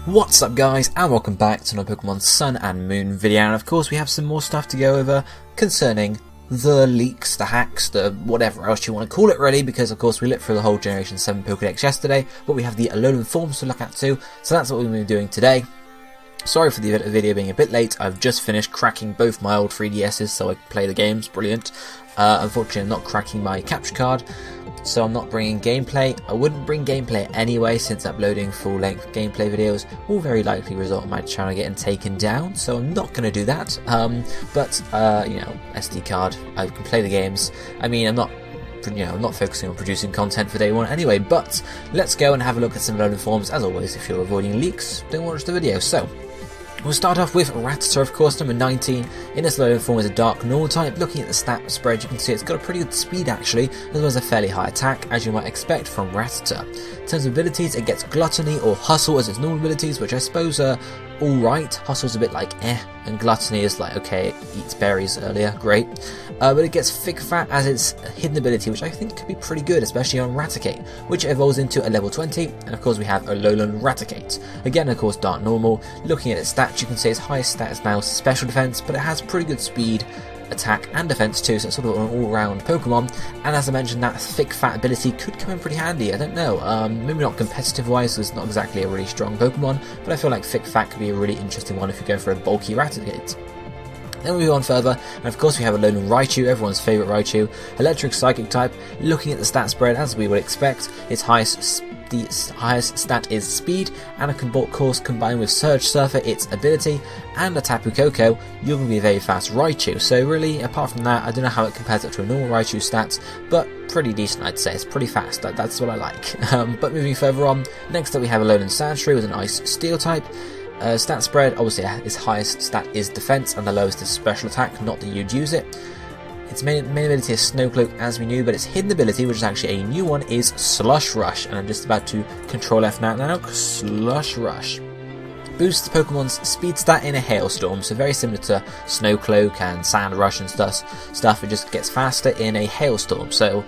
What's up guys, and welcome back to another Pokemon Sun and Moon video, and of course we have some more stuff to go over concerning the leaks, the hacks, the whatever else you want to call it really, because of course we looked through the whole Generation 7 Pokédex yesterday, but we have the Alolan Forms to look at too, so that's what we're going to be doing today. Sorry for the video being a bit late, I've just finished cracking both my old 3DSs so I can play the games, brilliant. Unfortunately I'm not cracking my capture card, so I'm not bringing gameplay. I wouldn't bring gameplay anyway, since uploading full-length gameplay videos will very likely result in my channel getting taken down, so I'm not going to do that. You know, SD card, I can play the games. I mean, I'm not focusing on producing content for day one anyway, but let's go and have a look at some Alolan Forms. As always, if you're avoiding leaks, don't watch the video. So, we'll start off with Rattata, of course, number 19. In this Alolan Form is a dark normal type. Looking at the stat spread, you can see it's got a pretty good speed actually, as well as a fairly high attack, as you might expect from Rattata. In terms of abilities, it gets Gluttony or Hustle as its normal abilities, which I suppose are alright. Hustle's a bit like and Gluttony is like, okay, it eats berries earlier, great. But it gets Thick Fat as its hidden ability, which I think could be pretty good, especially on Raticate, which evolves into a level 20, and of course we have Alolan Raticate. Again, of course, dark normal. Looking at its stats, you can see its highest stat is now special defense, but it has pretty good speed, attack and defense too, so it's sort of an all-round Pokemon. And as I mentioned, that Thick Fat ability could come in pretty handy. I don't know, maybe not competitive wise, it's not exactly a really strong Pokemon, but I feel like Thick Fat could be a really interesting one if you go for a bulky Raticate. Then we move on further, and of course we have Alolan Raichu, everyone's favourite Raichu, electric psychic type. Looking at the stat spread, as we would expect, its highest stat is speed, and of course combined with Surge Surfer, its ability, and a Tapu Koko, you're going to be a very fast Raichu. So really, apart from that, I don't know how it compares up to a normal Raichu stats, but pretty decent I'd say, it's pretty fast, that's what I like. But moving further on, next up we have Alolan Sandshrew with an Ice Steel type. Stat spread, obviously its highest stat is defense and the lowest is special attack, not that you'd use it. Its main ability is Snow Cloak, as we knew, but its hidden ability, which is actually a new one, is Slush Rush, and I'm just about to control F now, Slush Rush. Boosts the Pokemon's speed stat in a hailstorm, so very similar to Snow Cloak and Sand Rush and stuff, it just gets faster in a hailstorm, so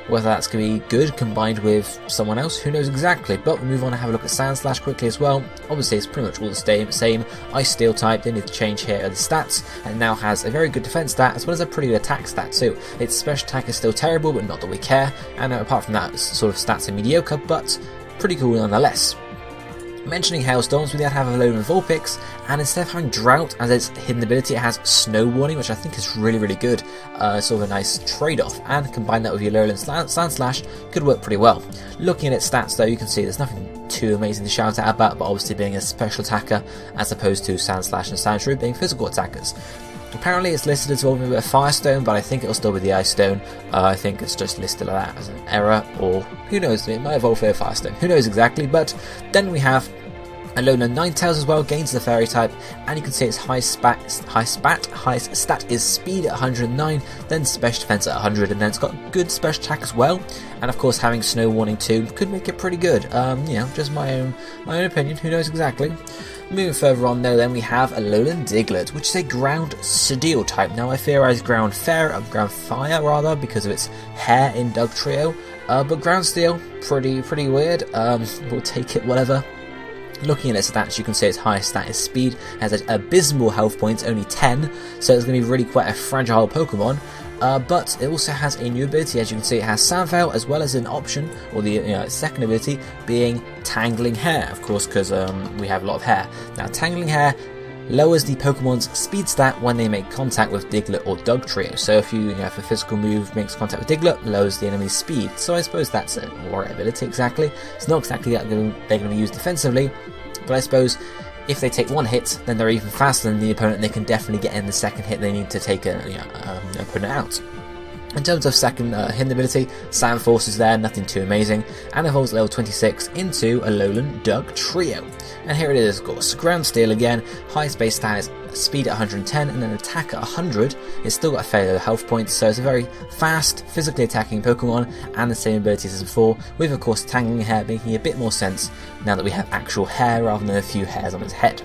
whether that's going to be good combined with someone else, who knows exactly. But we move on and have a look at Sandslash quickly as well. Obviously it's pretty much all the same Ice Steel type. They need to change here are the stats, and it now has a very good defense stat as well as a pretty good attack stat too. Its special attack is still terrible, but not that we care, and apart from that, sort of stats are mediocre, but pretty cool nonetheless. Mentioning hailstorms, we then have Alolan Vulpix, and instead of having Drought as its hidden ability, it has Snow Warning, which I think is really good, sort of a nice trade-off, and combine that with your Alolan Sandslash could work pretty well. Looking at its stats though, you can see there's nothing too amazing to shout out about, but obviously being a special attacker as opposed to Sandslash and Sandshrew being physical attackers. Apparently it's listed as evolving with a Firestone, but I think it'll still be the Ice Stone. I think it's just listed like that as an error, or who knows, it might evolve with a Firestone, who knows exactly. But then we have Alolan Ninetales as well, gains the Fairy type, and you can see its highest stat is speed at 109, then special defense at 100, and then it's got good special attack as well. And of course having Snow Warning too could make it pretty good. You know, just my own opinion, who knows exactly. Moving further on though, then we have Alolan Diglett, which is a ground steel type. Now I theorize ground fire rather, because of its hair in Dugtrio, but ground steel, pretty weird. We'll take it, whatever. Looking at its stats, you can see its highest stat is speed, has an abysmal health points, only 10, so it's going to be really quite a fragile Pokemon. But it also has a new ability, as you can see it has Sandveil, as well as an option, or the second ability, being Tangling Hair, of course, because we have a lot of hair. Now, Tangling Hair lowers the Pokemon's speed stat when they make contact with Diglett or Dugtrio. So if if a physical move makes contact with Diglett, lowers the enemy's speed. So I suppose that's an alright ability exactly. It's not exactly that they're going to use defensively, but I suppose if they take one hit, then they're even faster than the opponent, and they can definitely get in the second hit they need to take an opponent out. In terms of second hidden ability, Sand Force is there, nothing too amazing, and evolves level 26 into Alolan Dugtrio. And here it is, of course, ground steel again, highest base stat is speed at 110 and then attack at 100. It's still got a fair low health points, so it's a very fast, physically attacking Pokemon, and the same abilities as before, with of course Tangling Hair making a bit more sense now that we have actual hair rather than a few hairs on its head.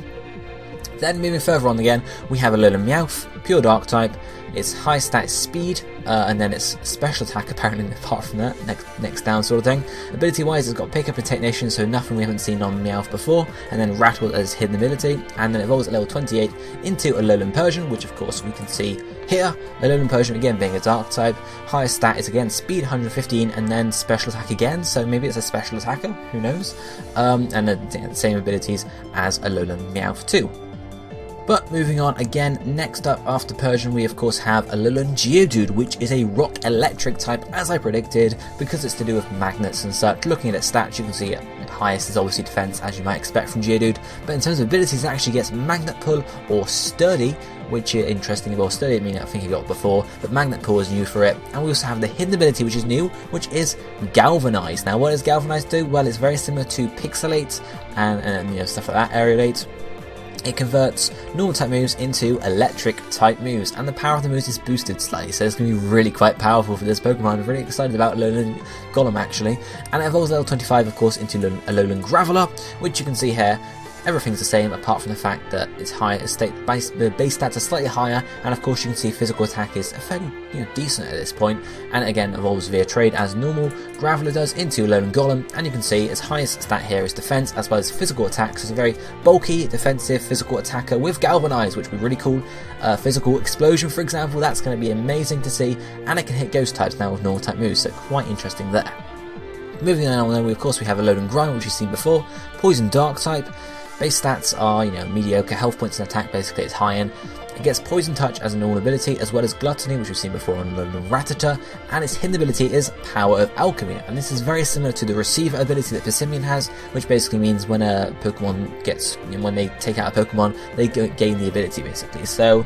Then moving further on again, we have Alolan Meowth, pure dark type, its high stat is speed, and then its special attack apparently apart from that, next down sort of thing. Ability wise, it's got pick up and technician, so nothing we haven't seen on Meowth before, and then Rattle as hidden ability, and then evolves at level 28 into Alolan Persian, which of course we can see here. Alolan Persian again being a dark type, highest stat is again speed 115 and then special attack again, so maybe it's a special attacker, who knows, and the same abilities as Alolan Meowth too. But moving on again, next up after Persian we of course have Alolan Geodude, which is a rock electric type as I predicted, because it's to do with magnets and such. Looking at its stats you can see highest is obviously defense, as you might expect from Geodude, but in terms of abilities it actually gets magnet pull or sturdy, which is interesting. Well, sturdy I mean I think you got before, but magnet pull is new for it. And we also have the hidden ability which is new, which is galvanize. Now what does galvanize do? Well, it's very similar to pixelate and you know, stuff like that, aerolate. It converts normal type moves into electric type moves, and the power of the moves is boosted slightly, so it's going to be really quite powerful for this Pokemon. I'm really excited about Alolan Golem actually, and it evolves level 25 of course into Alolan Graveler, which you can see here. Everything's the same apart from the fact that its the base stats are slightly higher, and of course you can see physical attack is fairly decent at this point, and it again evolves via trade as normal Graveler does into Alolan Golem, and you can see its highest stat here is defense as well as physical attack, so it's a very bulky defensive physical attacker with Galvanize, which would be really cool. Physical Explosion for example, that's going to be amazing to see, and it can hit ghost types now with normal type moves, so quite interesting there. Moving on then, of course we have Alolan Grind, which you've seen before, Poison Dark type. Base stats are, mediocre, health points and attack basically it's high in. It gets Poison Touch as a normal ability, as well as Gluttony, which we've seen before on Rattata, and its hidden ability is Power of Alchemy, and this is very similar to the Receiver ability that Persian has, which basically means when a Pokemon gets, when they take out a Pokemon, they gain the ability basically, so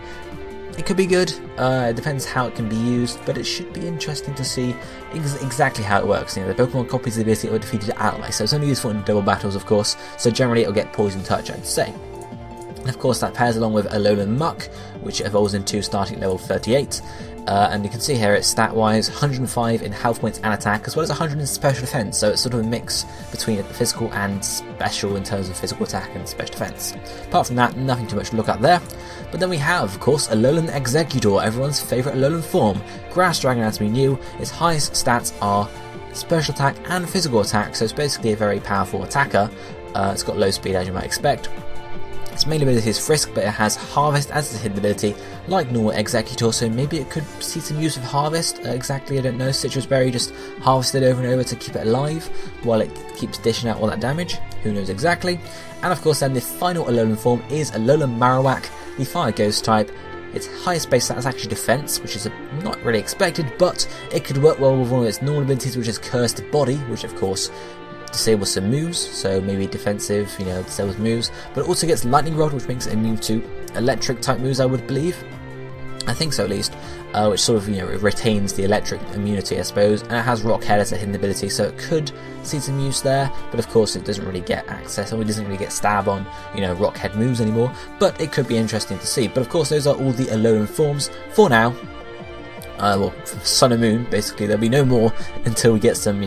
it could be good, it depends how it can be used, but it should be interesting to see exactly how it works. The Pokemon copies the ability or defeated it outright, so it's only useful in double battles of course, so generally it'll get Poison Touch I'd say. And of course that pairs along with Alolan Muck, which evolves into starting level 38, and you can see here it's stat wise 105 in health points and attack, as well as 100 in special defense, so it's sort of a mix between physical and special in terms of physical attack and special defense. Apart from that, nothing too much to look at there. But then we have, of course, Alolan Exeggutor, everyone's favourite Alolan Form. Grass Dragon Anatomy new, its highest stats are special attack and physical attack, so it's basically a very powerful attacker. It's got low speed as you might expect. Its main ability is Frisk, but it has Harvest as its hidden ability, like normal Exeggutor, so maybe it could see some use of Harvest, exactly, I don't know. Citrus Berry just harvested over and over to keep it alive, while it keeps dishing out all that damage, who knows exactly. And of course then the final Alolan form is Alolan Marowak, the Fire Ghost type. Its highest base stat is actually defense, which is not really expected, but it could work well with one of its normal abilities, which is Cursed Body, which of course disables some moves, so maybe defensive, disables moves, but it also gets Lightning Rod, which makes it immune to electric type moves, I would believe. I think so at least, which sort of, it retains the electric immunity, I suppose, and it has Rock Head as a hidden ability, so it could see some use there, but of course it doesn't really get access, or it doesn't really get stab on, Rock Head moves anymore, but it could be interesting to see. But of course those are all the Alolan forms for now. Well, Sun and Moon, basically. There'll be no more until we get some,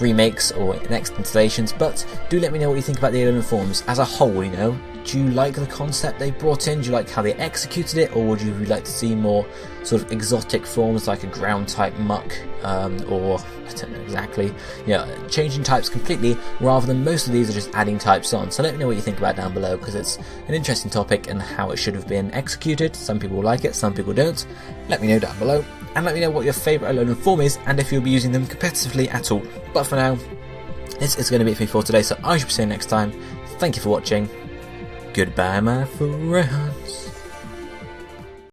remakes or next installations, but do let me know what you think about the Alolan forms as a whole, Do you like the concept they brought in? Do you like how they executed it, or would you like to see more sort of exotic forms like a ground type Muck, or, I don't know exactly, changing types completely, rather than most of these are just adding types on? So let me know what you think about it down below, because it's an interesting topic and how it should have been executed. Some people like it, some people don't. Let me know down below, and let me know what your favourite Alolan form is, and if you'll be using them competitively at all. But for now, this is going to be it for me for today, so I shall see you next time. Thank you for watching. Goodbye, my friends.